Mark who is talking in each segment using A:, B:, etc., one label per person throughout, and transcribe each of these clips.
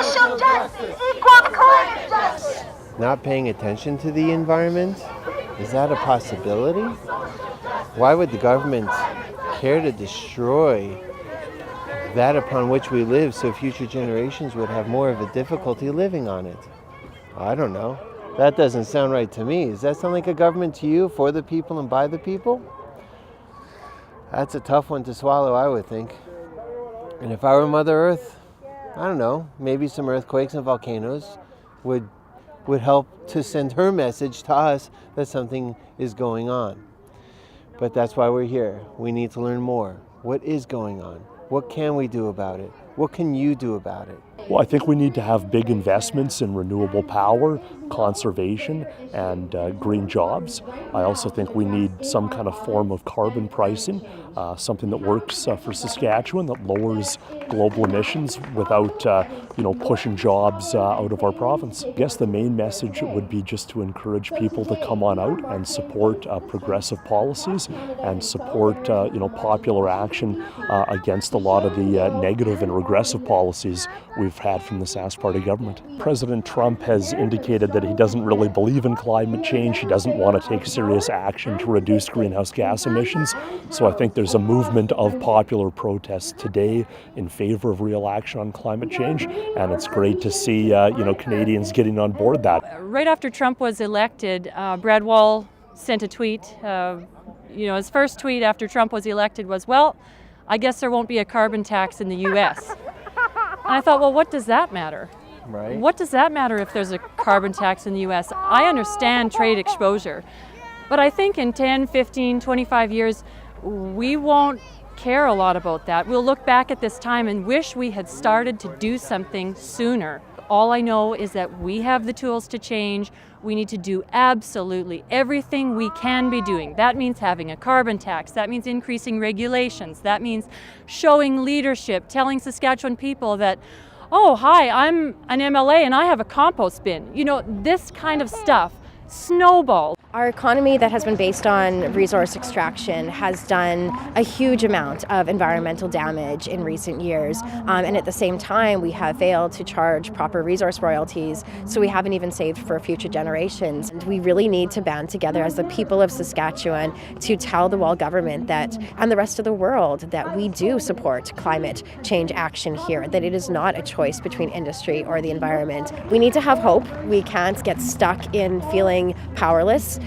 A: social justice equals climate justice.
B: Not paying attention to the environment? Is that a possibility? Why would the government care to destroy that upon which we live so future generations would have more of a difficulty living on it? I don't know. That doesn't sound right to me. Does that sound like a government to you, for the people and by the people? That's a tough one to swallow, I would think. And if I were Mother Earth, I don't know, maybe some earthquakes and volcanoes would help to send her message to us that something is going on. But that's why we're here. We need to learn more. What is going on? What can we do about it? What can you do about it?
C: Well, I think we need to have big investments in renewable power, conservation, and green jobs. I also think we need some kind of form of carbon pricing, something that works for Saskatchewan, that lowers global emissions without pushing jobs out of our province. I guess the main message would be just to encourage people to come on out and support progressive policies and support popular action against a lot of the negative and regressive policies we've had from the Sask Party government. President Trump has indicated that he doesn't really believe in climate change. He doesn't want to take serious action to reduce greenhouse gas emissions. So I think there's a movement of popular protests today in favor of real action on climate change, and it's great to see Canadians getting on board that.
D: Right after Trump was elected, Brad Wall sent a tweet. His first tweet after Trump was elected was, "Well, I guess there won't be a carbon tax in the U.S." And I thought, well, what does that matter?
B: Right.
D: What does that matter if there's a carbon tax in the U.S.? I understand trade exposure, but I think in 10, 15, 25 years, we won't care a lot about that. We'll look back at this time and wish we had started to do something sooner. All I know is that we have the tools to change. We need to do absolutely everything we can be doing. That means having a carbon tax. That means increasing regulations. That means showing leadership, telling Saskatchewan people that, oh, hi, I'm an MLA and I have a compost bin. This kind of stuff snowballs.
E: Our economy that has been based on resource extraction has done a huge amount of environmental damage in recent years. And at the same time, we have failed to charge proper resource royalties, so we haven't even saved for future generations. And we really need to band together as the people of Saskatchewan to tell the Wall government that, and the rest of the world, that we do support climate change action here, that it is not a choice between industry or the environment. We need to have hope. We can't get stuck in feeling powerless.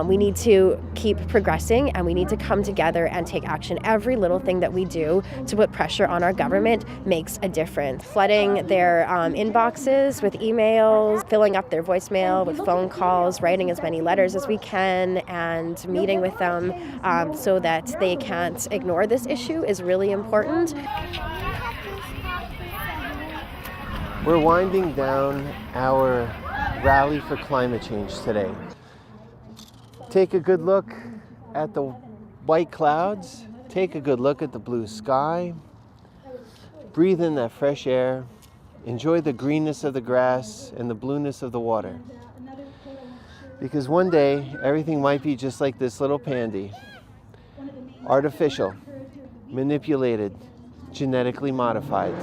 E: We need to keep progressing, and we need to come together and take action. Every little thing that we do to put pressure on our government makes a difference. Flooding their inboxes with emails, filling up their voicemail with phone calls, writing as many letters as we can, and meeting with them so that they can't ignore this issue is really important.
B: We're winding down our rally for climate change today. Take a good look at the white clouds. Take a good look at the blue sky. Breathe in that fresh air. Enjoy the greenness of the grass and the blueness of the water. Because one day, everything might be just like this little pandy. Artificial, manipulated, genetically modified,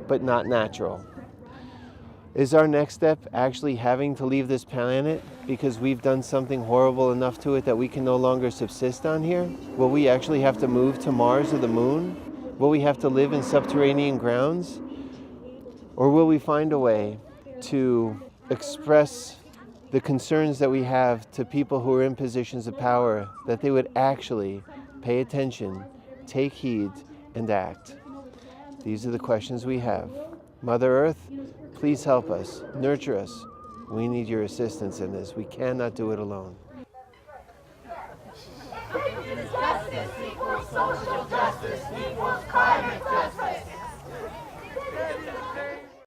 B: but not natural. Is our next step actually having to leave this planet because we've done something horrible enough to it that we can no longer subsist on here? Will we actually have to move to Mars or the moon? Will we have to live in subterranean grounds? Or will we find a way to express the concerns that we have to people who are in positions of power, that they would actually pay attention, take heed, and act? These are the questions we have. Mother Earth, please help us, nurture us. We need your assistance in this. We cannot do it alone.
A: Justice equals social